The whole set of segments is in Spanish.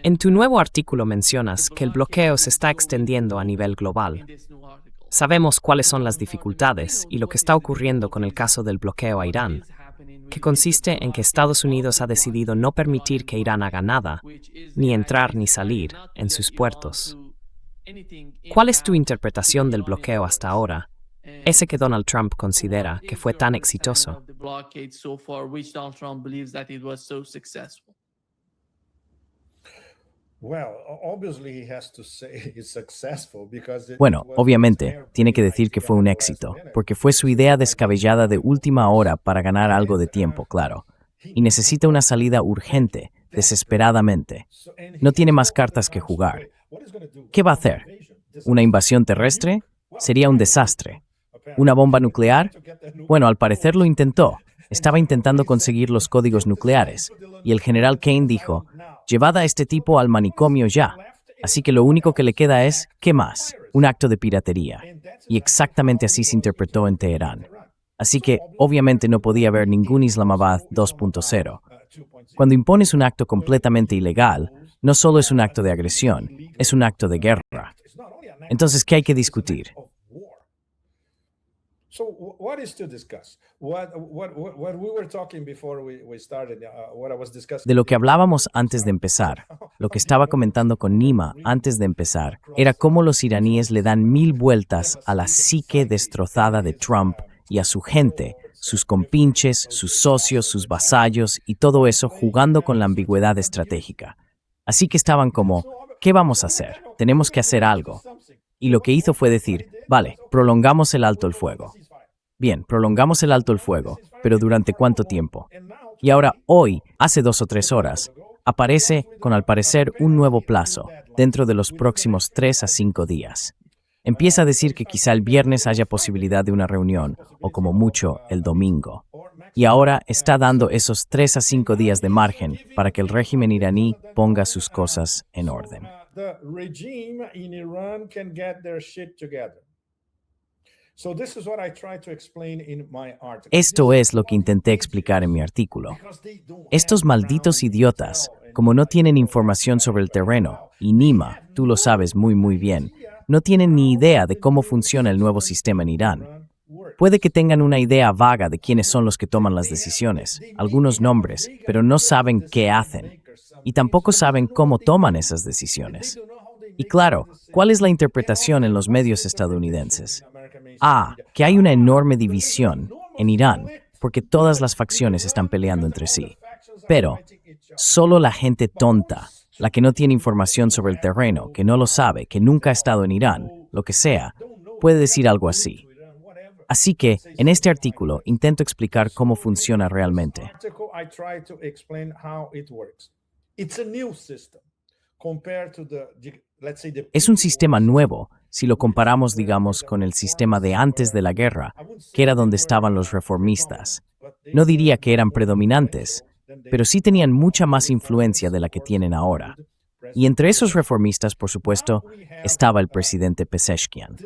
En tu nuevo artículo mencionas que el bloqueo se está extendiendo a nivel global. Sabemos cuáles son las dificultades y lo que está ocurriendo con el caso del bloqueo a Irán, que consiste en que Estados Unidos ha decidido no permitir que Irán haga nada, ni entrar ni salir, en sus puertos. ¿Cuál es tu interpretación del bloqueo hasta ahora, ese que Donald Trump considera que fue tan exitoso? Bueno, obviamente, tiene que decir que fue un éxito, porque fue su idea descabellada de última hora para ganar algo de tiempo, claro. Y necesita una salida urgente, desesperadamente. No tiene más cartas que jugar. ¿Qué va a hacer? ¿Una invasión terrestre? Sería un desastre. ¿Una bomba nuclear? Bueno, al parecer lo intentó. Estaba intentando conseguir los códigos nucleares. Y el general Kane dijo, llevad a este tipo al manicomio ya. Así que lo único que le queda es, ¿qué más? Un acto de piratería. Y exactamente así se interpretó en Teherán. Así que, obviamente no podía haber ningún Islamabad 2.0. Cuando impones un acto completamente ilegal, no solo es un acto de agresión, es un acto de guerra. Entonces, ¿qué hay que discutir? De lo que hablábamos antes de empezar, lo que estaba comentando con Nima antes de empezar, era cómo los iraníes le dan 1000 vueltas a la psique destrozada de Trump y a su gente, sus compinches, sus socios, sus vasallos y todo eso jugando con la ambigüedad estratégica. Así que estaban como, ¿qué vamos a hacer? Tenemos que hacer algo. Y lo que hizo fue decir, vale, prolongamos el alto el fuego. Bien, prolongamos el alto el fuego, pero ¿durante cuánto tiempo? Y ahora, hoy, hace 2 o 3 horas, aparece, con al parecer, un nuevo plazo, dentro de los próximos 3 a 5 días. Empieza a decir que quizá el viernes haya posibilidad de una reunión, o como mucho, el domingo. Y ahora está dando esos 3 a 5 días de margen para que el régimen iraní ponga sus cosas en orden. Esto es lo que intenté explicar en mi artículo. Estos malditos idiotas, como no tienen información sobre el terreno, y Nima, tú lo sabes muy bien, no tienen ni idea de cómo funciona el nuevo sistema en Irán. Puede que tengan una idea vaga de quiénes son los que toman las decisiones, algunos nombres, pero no saben qué hacen. Y tampoco saben cómo toman esas decisiones. Y claro, ¿cuál es la interpretación en los medios estadounidenses? Que hay una enorme división en Irán, porque todas las facciones están peleando entre sí. Pero solo la gente tonta, la que no tiene información sobre el terreno, que no lo sabe, que nunca ha estado en Irán, lo que sea, puede decir algo así. Así que, en este artículo, intento explicar cómo funciona realmente. Es un sistema nuevo, si lo comparamos, digamos, con el sistema de antes de la guerra, que era donde estaban los reformistas. No diría que eran predominantes, pero sí tenían mucha más influencia de la que tienen ahora. Y entre esos reformistas, por supuesto, estaba el presidente Pezeshkian.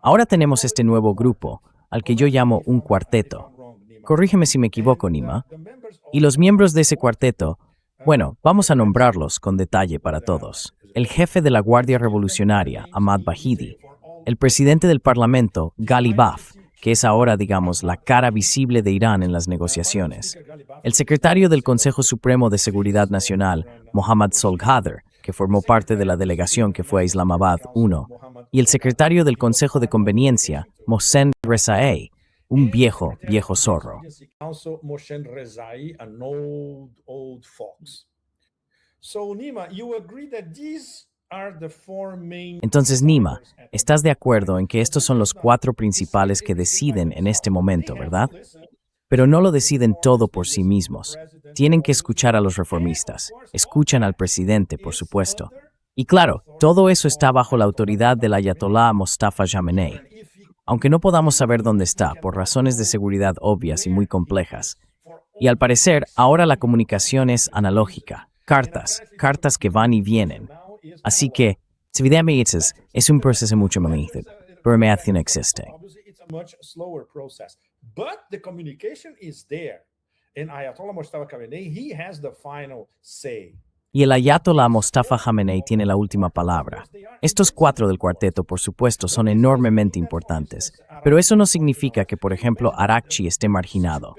Ahora tenemos este nuevo grupo, al que yo llamo un cuarteto. Corrígeme si me equivoco, Nima. Y los miembros de ese cuarteto, bueno, vamos a nombrarlos con detalle para todos. El jefe de la Guardia Revolucionaria, Ahmad Bahidi. El presidente del Parlamento, Ghalibaf, que es ahora, digamos, la cara visible de Irán en las negociaciones. El secretario del Consejo Supremo de Seguridad Nacional, Mohammad Solghadr, que formó parte de la delegación que fue a Islamabad I, y el secretario del Consejo de Conveniencia, Mohsen Rezaei, un viejo zorro. Entonces, Nima, ¿estás de acuerdo en que estos son los 4 principales que deciden en este momento, verdad? Pero no lo deciden todo por sí mismos. Tienen que escuchar a los reformistas. Escuchan al presidente, por supuesto. Y claro, todo eso está bajo la autoridad del Ayatollah Mostafa Jamenei. Aunque no podamos saber dónde está, por razones de seguridad obvias y muy complejas. Y al parecer, ahora la comunicación es analógica. Cartas que van y vienen. Así que, es un proceso mucho más lento, pero me existe. Y el ayatolá Mostafa Khamenei tiene la última palabra. Estos 4 del cuarteto, por supuesto, son enormemente importantes, pero eso no significa que, por ejemplo, Arakchi esté marginado.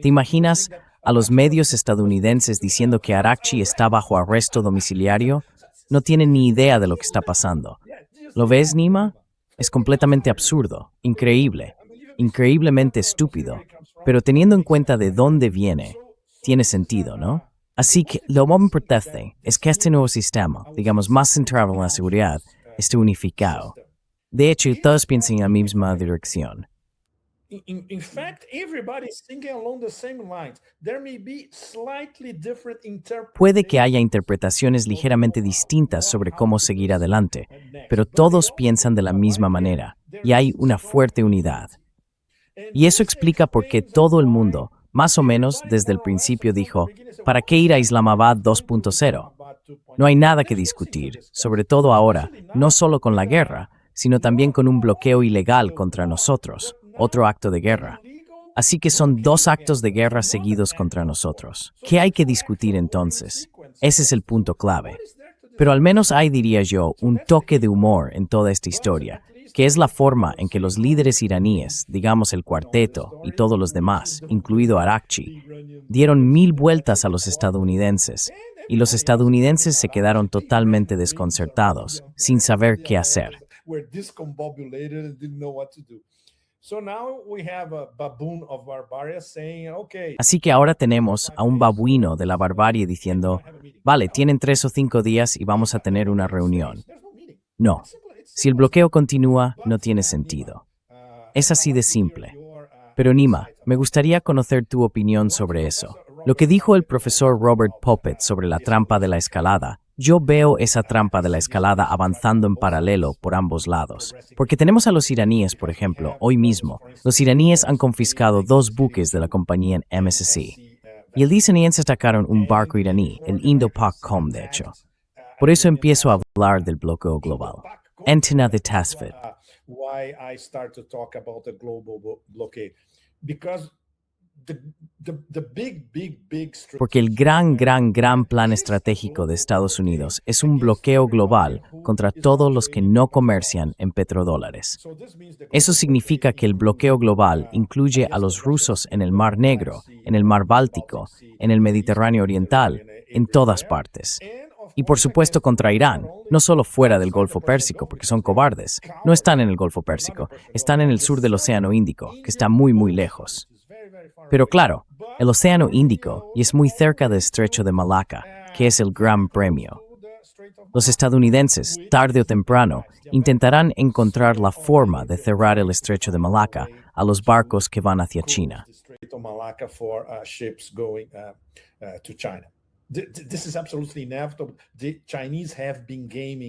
¿Te imaginas a los medios estadounidenses diciendo que Arakchi está bajo arresto domiciliario? No tienen ni idea de lo que está pasando. ¿Lo ves, Nima? Es completamente absurdo, increíble, increíblemente estúpido, pero teniendo en cuenta de dónde viene, tiene sentido, ¿no? Así que lo más importante es que este nuevo sistema, digamos más centrado en la seguridad, esté unificado. De hecho, todos piensan en la misma dirección. In fact, everybody is thinking along the same lines. There may be slightly different Puede que haya interpretaciones ligeramente distintas sobre cómo seguir adelante, pero todos piensan de la misma manera y hay una fuerte unidad. Y eso explica por qué todo el mundo, más o menos desde el principio, dijo, ¿para qué ir a Islamabad 2.0? No hay nada que discutir, sobre todo ahora, no solo con la guerra, sino también con un bloqueo ilegal contra nosotros, otro acto de guerra. Así que son 2 actos de guerra seguidos contra nosotros. ¿Qué hay que discutir entonces? Ese es el punto clave. Pero al menos hay, diría yo, un toque de humor en toda esta historia, que es la forma en que los líderes iraníes, digamos el cuarteto y todos los demás, incluido Arakchi, dieron 1000 vueltas a los estadounidenses, y los estadounidenses se quedaron totalmente desconcertados, sin saber qué hacer. Así que ahora tenemos a un babuino de la barbarie diciendo, vale, tienen 3 o 5 días y vamos a tener una reunión. No. Si el bloqueo continúa, no tiene sentido. Es así de simple. Pero Nima, me gustaría conocer tu opinión sobre eso. Lo que dijo el profesor Robert Poppet sobre la trampa de la escalada, yo veo esa trampa de la escalada avanzando en paralelo por ambos lados. Porque tenemos a los iraníes, por ejemplo, hoy mismo. Los iraníes han confiscado 2 buques de la compañía MSC. Y el día siguiente sacaron un barco iraní, el Indo-Pak-Com, de hecho. Por eso empiezo a hablar del bloqueo global. Antenna de Tasfit. Why I start to talk about the global blockade? Because the big Porque el gran plan estratégico de Estados Unidos es un bloqueo global contra todos los que no comercian en petrodólares. Eso significa que el bloqueo global incluye a los rusos en el Mar Negro, en el Mar Báltico, en el Mediterráneo Oriental, en todas partes. Y por supuesto contra Irán, no solo fuera del Golfo Pérsico, porque son cobardes. No están en el Golfo Pérsico, están en el sur del Océano Índico, que está muy lejos. Pero claro, el Océano Índico y es muy cerca del Estrecho de Malaca, que es el Gran Premio. Los estadounidenses, tarde o temprano, intentarán encontrar la forma de cerrar el Estrecho de Malaca a los barcos que van hacia China.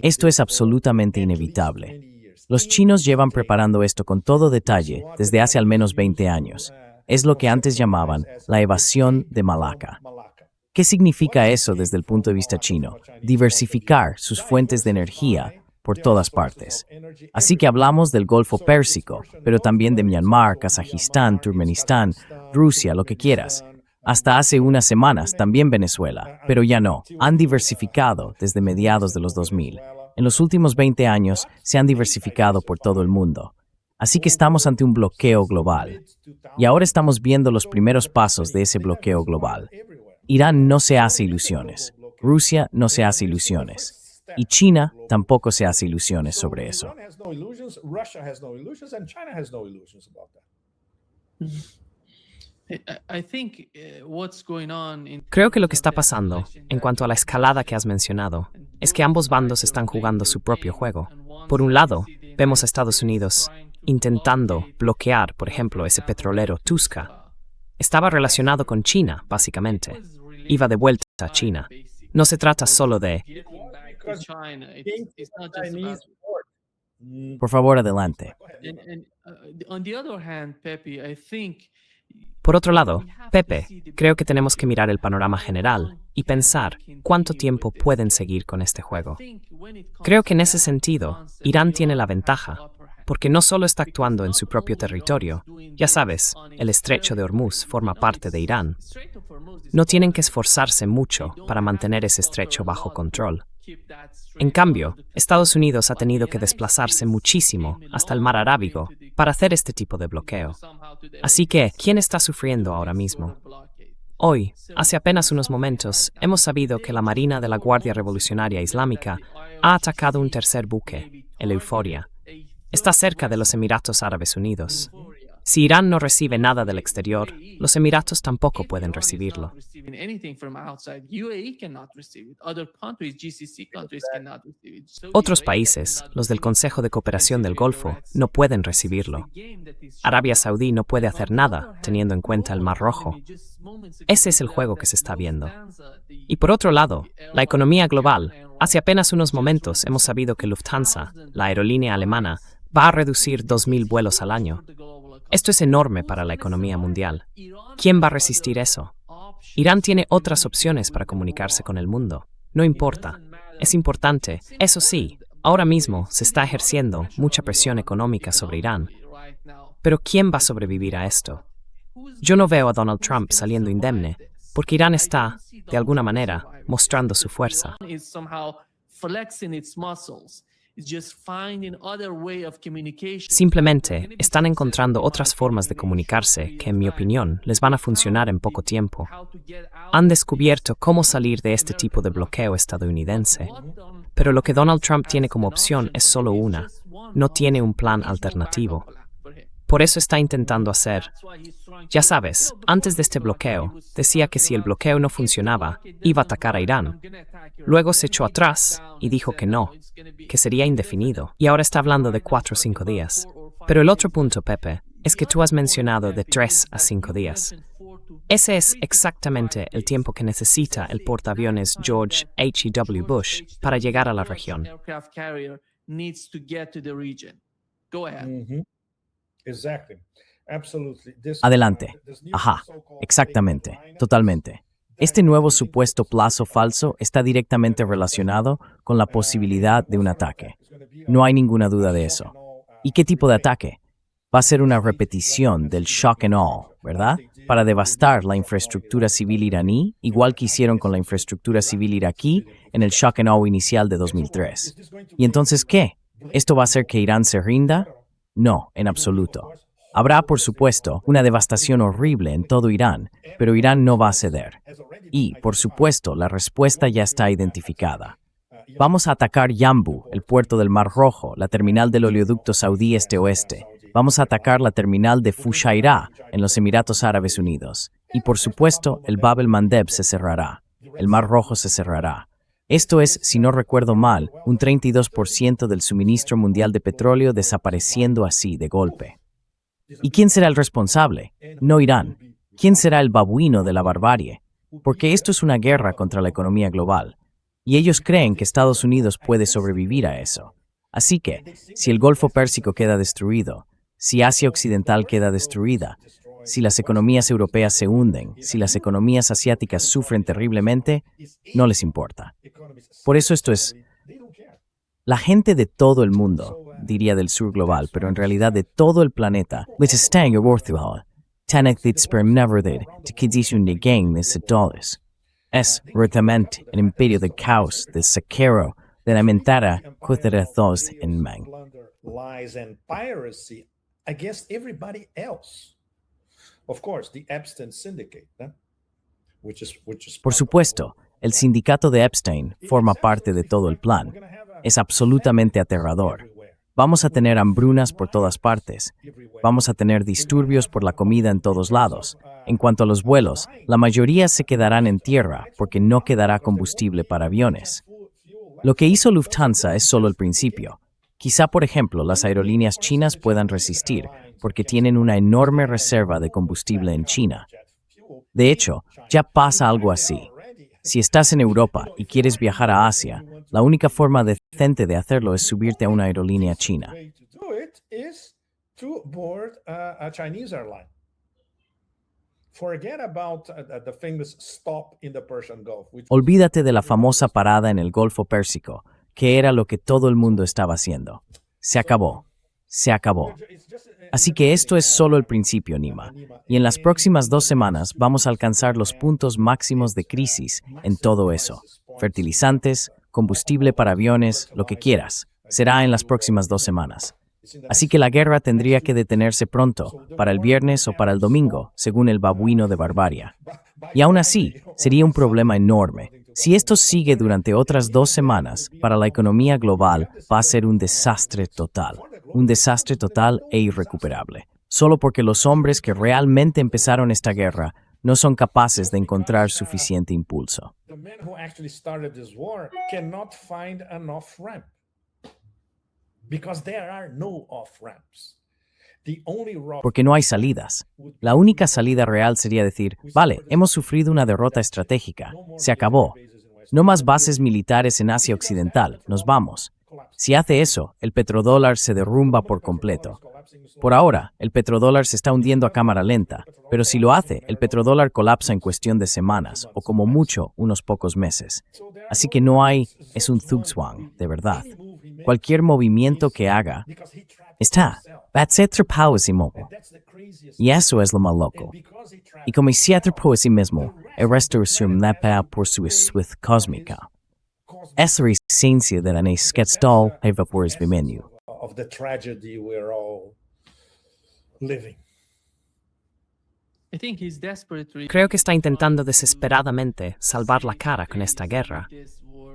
Esto es absolutamente inevitable. Los chinos llevan preparando esto con todo detalle desde hace al menos 20 años. Es lo que antes llamaban la evasión de Malaca. ¿Qué significa eso desde el punto de vista chino? Diversificar sus fuentes de energía por todas partes. Así que hablamos del Golfo Pérsico, pero también de Myanmar, Kazajistán, Turkmenistán, Rusia, lo que quieras. Hasta hace unas semanas también Venezuela, pero ya no. Han diversificado desde mediados de los 2000. En los últimos 20 años se han diversificado por todo el mundo. Así que estamos ante un bloqueo global. Y ahora estamos viendo los primeros pasos de ese bloqueo global. Irán no se hace ilusiones. Rusia no se hace ilusiones. Y China tampoco se hace ilusiones sobre eso. Creo que lo que está pasando, en cuanto a la escalada que has mencionado, es que ambos bandos están jugando su propio juego. Por un lado, vemos a Estados Unidos intentando bloquear, por ejemplo, ese petrolero Tuska. Estaba relacionado con China, básicamente. Iba de vuelta a China. No se trata solo de... Por favor, adelante. Por otro lado, Pepe, creo que tenemos que mirar el panorama general y pensar cuánto tiempo pueden seguir con este juego. Creo que en ese sentido, Irán tiene la ventaja, porque no solo está actuando en su propio territorio, ya sabes, el estrecho de Hormuz forma parte de Irán. No tienen que esforzarse mucho para mantener ese estrecho bajo control. En cambio, Estados Unidos ha tenido que desplazarse muchísimo hasta el mar Arábigo para hacer este tipo de bloqueo. Así que, ¿quién está sufriendo ahora mismo? Hoy, hace apenas unos momentos, hemos sabido que la Marina de la Guardia Revolucionaria Islámica ha atacado un tercer buque, el Euphoria. Está cerca de los Emiratos Árabes Unidos. Si Irán no recibe nada del exterior, los Emiratos tampoco pueden recibirlo. Otros países, los del Consejo de Cooperación del Golfo, no pueden recibirlo. Arabia Saudí no puede hacer nada, teniendo en cuenta el Mar Rojo. Ese es el juego que se está viendo. Y por otro lado, la economía global. Hace apenas unos momentos hemos sabido que Lufthansa, la aerolínea alemana, va a reducir 2.000 vuelos al año. Esto es enorme para la economía mundial. ¿Quién va a resistir eso? Irán tiene otras opciones para comunicarse con el mundo. No importa. Es importante. Eso sí, ahora mismo se está ejerciendo mucha presión económica sobre Irán. Pero ¿quién va a sobrevivir a esto? Yo no veo a Donald Trump saliendo indemne, porque Irán está, de alguna manera, mostrando su fuerza. Simplemente están encontrando otras formas de comunicarse que, en mi opinión, les van a funcionar en poco tiempo. Han descubierto cómo salir de este tipo de bloqueo estadounidense. Pero lo que Donald Trump tiene como opción es solo una. No tiene un plan alternativo. Por eso está intentando hacer. Ya sabes, antes de este bloqueo, decía que si el bloqueo no funcionaba, iba a atacar a Irán. Luego se echó atrás y dijo que no, que sería indefinido. Y ahora está hablando de 4 o 5 días. Pero el otro punto, Pepe, es que tú has mencionado de 3 a 5 días. Ese es exactamente el tiempo que necesita el portaaviones George H.W. Bush para llegar a la región. Adelante. Ajá, exactamente, totalmente. Este nuevo supuesto plazo falso está directamente relacionado con la posibilidad de un ataque. No hay ninguna duda de eso. ¿Y qué tipo de ataque? Va a ser una repetición del shock and awe, ¿verdad? Para devastar la infraestructura civil iraní, igual que hicieron con la infraestructura civil iraquí en el shock and awe inicial de 2003. ¿Y entonces qué? ¿Esto va a hacer que Irán se rinda? No, en absoluto. Habrá, por supuesto, una devastación horrible en todo Irán, pero Irán no va a ceder. Y, por supuesto, la respuesta ya está identificada. Vamos a atacar Yanbu, el puerto del Mar Rojo, la terminal del oleoducto saudí este-oeste. Vamos a atacar la terminal de Fujairah, en los Emiratos Árabes Unidos. Y, por supuesto, el Bab el-Mandeb se cerrará. El Mar Rojo se cerrará. Esto es, si no recuerdo mal, un 32% del suministro mundial de petróleo desapareciendo así de golpe. ¿Y quién será el responsable? No Irán. ¿Quién será el babuino de la barbarie? Porque esto es una guerra contra la economía global. Y ellos creen que Estados Unidos puede sobrevivir a eso. Así que, si el Golfo Pérsico queda destruido, si Asia Occidental queda destruida, si las economías europeas se hunden, si las economías asiáticas sufren terriblemente, no les importa. Por eso esto es la gente de todo el mundo, diría del sur global, pero en realidad de todo el planeta, es realmente el imperio del caos, del saqueo, de la mentara cuidados en man. Lies and piracy against everybody else. Of course, the Epstein Syndicate, which is Por supuesto, el sindicato de Epstein forma parte de todo el plan. Es absolutamente aterrador. Vamos a tener hambrunas por todas partes. Vamos a tener disturbios por la comida en todos lados. En cuanto a los vuelos, la mayoría se quedarán en tierra porque no quedará combustible para aviones. Lo que hizo Lufthansa es solo el principio. Quizá, por ejemplo, las aerolíneas chinas puedan resistir porque tienen una enorme reserva de combustible en China. De hecho, ya pasa algo así. Si estás en Europa y quieres viajar a Asia, la única forma decente de hacerlo es subirte a una aerolínea china. Olvídate de la famosa parada en el Golfo Pérsico, que era lo que todo el mundo estaba haciendo. Se acabó. se acabó. Así que esto es solo el principio, Nima, y en las próximas 2 semanas vamos a alcanzar los puntos máximos de crisis en todo eso. Fertilizantes, combustible para aviones, lo que quieras. Será en las próximas 2 semanas. Así que la guerra tendría que detenerse pronto, para el viernes o para el domingo, según el babuino de Barbaria. Y aún así, sería un problema enorme. Si esto sigue durante otras 2 semanas, para la economía global va a ser un desastre total e irrecuperable. Solo porque los hombres que realmente empezaron esta guerra no son capaces de encontrar suficiente impulso. The men who actually started this war cannot find an off-ramp because there are no off-ramps. The only route Porque no hay salidas. La única salida real sería decir, vale, hemos sufrido una derrota estratégica, se acabó. No más bases militares en Asia Occidental, nos vamos. Si hace eso, el petrodólar se derrumba por completo. Por ahora, el petrodólar se está hundiendo a cámara lenta, pero si lo hace, el petrodólar colapsa en cuestión de semanas, o como mucho, unos pocos meses. Así que es un zugzwang, de verdad. Cualquier movimiento que haga, está, va a ser atrapado a sí mismo. Y eso es lo más loco. Y como se atrapó a sí mismo, el resto es por su esfuerzo cósmica. Es la esencia de la necesidad de vapores vimenio. of the tragedy we're all living. Creo que está intentando desesperadamente salvar la cara con esta guerra,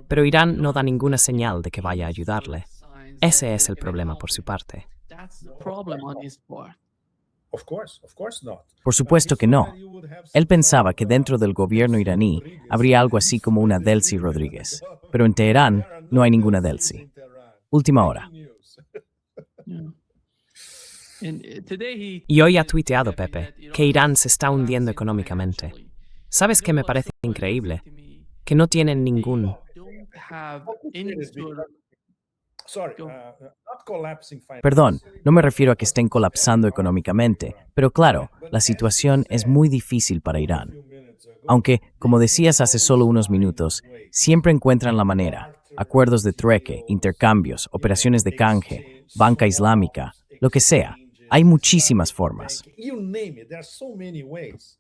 pero Irán no da ninguna señal de que vaya a ayudarle. Ese es el problema por su parte. Of course not. Por supuesto que no. Él pensaba que dentro del gobierno iraní habría algo así como una Delcy Rodríguez, pero en Teherán no hay ninguna Delcy. Última hora. Y hoy ha tuiteado Pepe que Irán se está hundiendo económicamente. ¿Sabes qué me parece increíble? Que no tienen ningún... Perdón, no me refiero a que estén colapsando económicamente, pero claro, la situación es muy difícil para Irán. Aunque, como decías hace solo unos minutos, siempre encuentran la manera. Acuerdos de trueque, intercambios, operaciones de canje, banca islámica, lo que sea. Hay muchísimas formas. You name it, there are so many ways.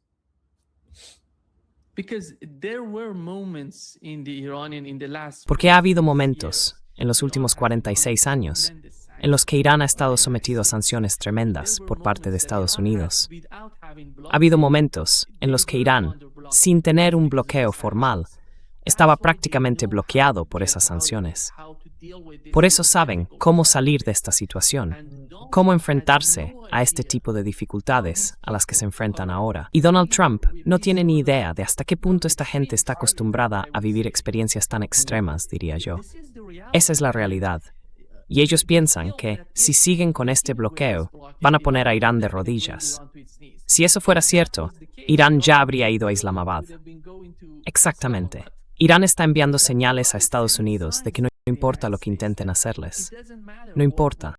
Porque ha habido momentos, en los últimos 46 años, en los que Irán ha estado sometido a sanciones tremendas por parte de Estados Unidos. Ha habido momentos en los que Irán, sin tener un bloqueo formal, estaba prácticamente bloqueado por esas sanciones. Por eso saben cómo salir de esta situación, cómo enfrentarse a este tipo de dificultades a las que se enfrentan ahora. Y Donald Trump no tiene ni idea de hasta qué punto esta gente está acostumbrada a vivir experiencias tan extremas, diría yo. Esa es la realidad. Y ellos piensan que, si siguen con este bloqueo, van a poner a Irán de rodillas. Si eso fuera cierto, Irán ya habría ido a Islamabad. Exactamente. Irán está enviando señales a Estados Unidos de que no importa lo que intenten hacerles. No importa.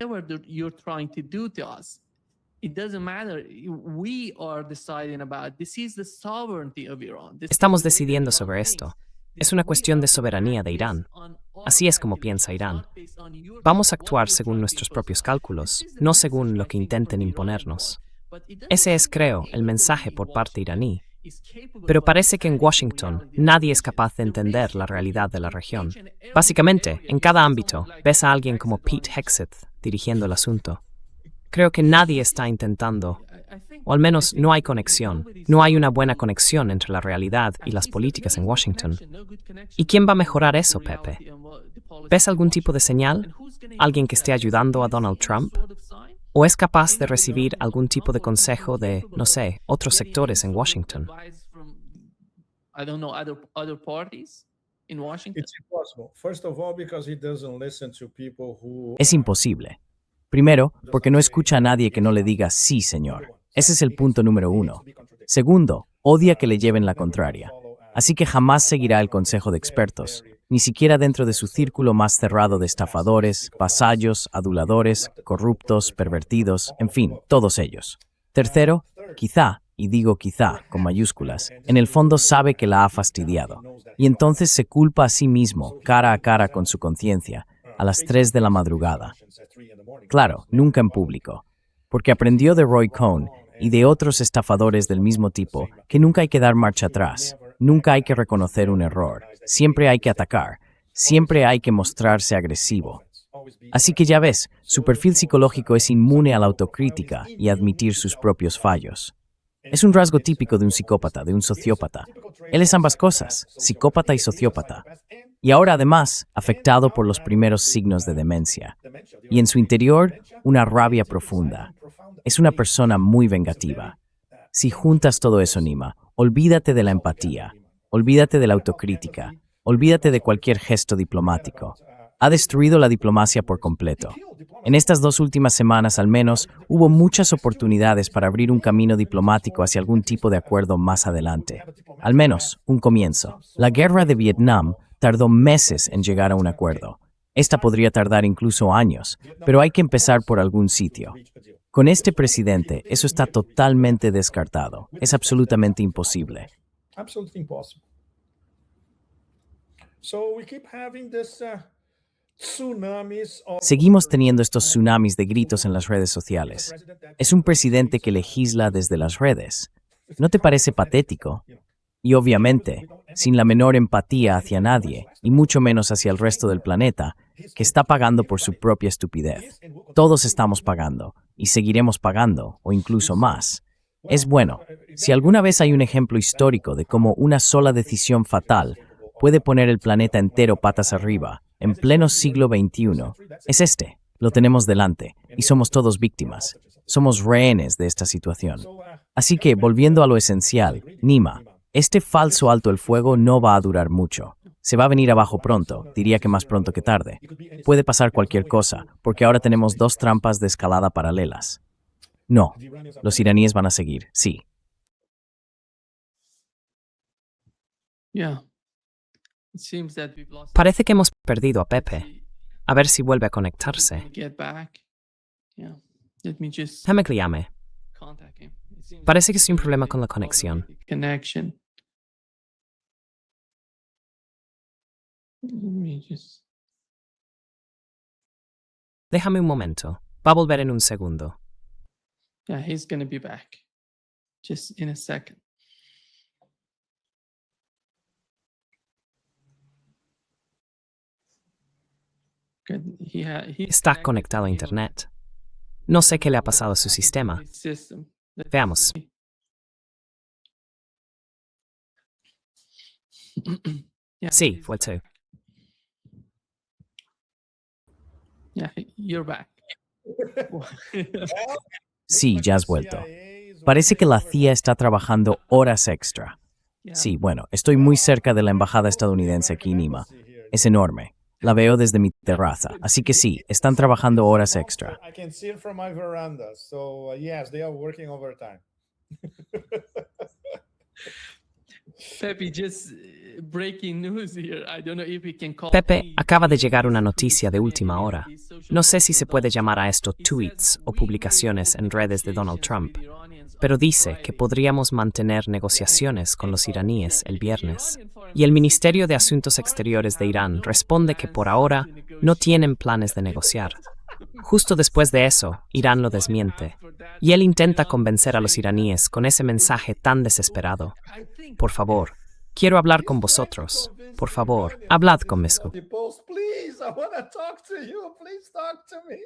Estamos decidiendo sobre esto. Es una cuestión de soberanía de Irán. Así es como piensa Irán. Vamos a actuar según nuestros propios cálculos, no según lo que intenten imponernos. Ese es, creo, el mensaje por parte iraní. Pero parece que en Washington nadie es capaz de entender la realidad de la región. Básicamente, en cada ámbito, ves a alguien como Pete Hegseth dirigiendo el asunto. Creo que nadie está intentando, o al menos no hay conexión. No hay una buena conexión entre la realidad y las políticas en Washington. ¿Y quién va a mejorar eso, Pepe? ¿Ves algún tipo de señal? ¿Alguien que esté ayudando a Donald Trump? ¿O es capaz de recibir algún tipo de consejo de, no sé, otros sectores en Washington? It's impossible. First of all, because he doesn't listen to people who Es imposible. Primero, porque no escucha a nadie que no le diga sí, señor. Ese es el punto número 1. Segundo, odia que le lleven la contraria. Así que jamás seguirá el consejo de expertos, ni siquiera dentro de su círculo más cerrado de estafadores, vasallos, aduladores, corruptos, pervertidos, en fin, todos ellos. Tercero, quizá, y digo quizá con mayúsculas, en el fondo sabe que la ha fastidiado, y entonces se culpa a sí mismo, cara a cara con su conciencia, a las 3 de la madrugada. Claro, nunca en público. Porque aprendió de Roy Cohn y de otros estafadores del mismo tipo que nunca hay que dar marcha atrás, nunca hay que reconocer un error, siempre hay que atacar, siempre hay que mostrarse agresivo. Así que ya ves, su perfil psicológico es inmune a la autocrítica y a admitir sus propios fallos. Es un rasgo típico de un psicópata, de un sociópata. Él es ambas cosas, psicópata y sociópata. Y ahora además, afectado por los primeros signos de demencia. Y en su interior, una rabia profunda. Es una persona muy vengativa. Si juntas todo eso, Nima, olvídate de la empatía, olvídate de la autocrítica, olvídate de cualquier gesto diplomático. Ha destruido la diplomacia por completo. En estas 2 últimas semanas, al menos, hubo muchas oportunidades para abrir un camino diplomático hacia algún tipo de acuerdo más adelante. Al menos, un comienzo. La guerra de Vietnam tardó meses en llegar a un acuerdo. Esta podría tardar incluso años, pero hay que empezar por algún sitio. Con este presidente, eso está totalmente descartado. Es absolutamente imposible. Absolutely impossible. So we keep having this tsunamis of Seguimos teniendo estos tsunamis de gritos en las redes sociales. Es un presidente que legisla desde las redes. ¿No te parece patético? Y obviamente, sin la menor empatía hacia nadie, y mucho menos hacia el resto del planeta, que está pagando por su propia estupidez. Todos estamos pagando, y seguiremos pagando, o incluso más. Es bueno, si alguna vez hay un ejemplo histórico de cómo una sola decisión fatal puede poner el planeta entero patas arriba, en pleno siglo XXI, es este. Lo tenemos delante, y somos todos víctimas. Somos rehenes de esta situación. Así que, volviendo a lo esencial, Nima, este falso alto el fuego no va a durar mucho. Se va a venir abajo pronto, diría que más pronto que tarde. Puede pasar cualquier cosa, porque ahora tenemos 2 trampas de escalada paralelas. No, los iraníes van a seguir, sí. Parece que hemos perdido a Pepe. A ver si vuelve a conectarse. Déjame que le llame. Parece que es un problema con la conexión. Déjame un momento. Va a volver en un segundo. Yeah, he's gonna be back. Just in a second. Good. Está conectado a internet. No sé qué le ha pasado a su sistema. Veamos. Sí, fue tú. Yeah, you're back. Sí, ya has vuelto. Parece que la CIA está trabajando horas extra. Sí, bueno, estoy muy cerca de la embajada estadounidense aquí en Lima. Es enorme. La veo desde mi terraza. Así que sí, están trabajando horas extra. I can see it from my veranda. So yes, they are working overtime. Pepe, just breaking news here. I don't know if we can call Pepe, acaba de llegar una noticia de última hora. No sé si se puede llamar a esto tweets o publicaciones en redes de Donald Trump, pero dice que podríamos mantener negociaciones con los iraníes el viernes. Y el Ministerio de Asuntos Exteriores de Irán responde que por ahora no tienen planes de negociar. Justo después de eso, Irán lo desmiente. Y él intenta convencer a los iraníes con ese mensaje tan desesperado. Por favor, quiero hablar con vosotros. Por favor, hablad con Moscú. Please, I want to talk to you. Please talk to me.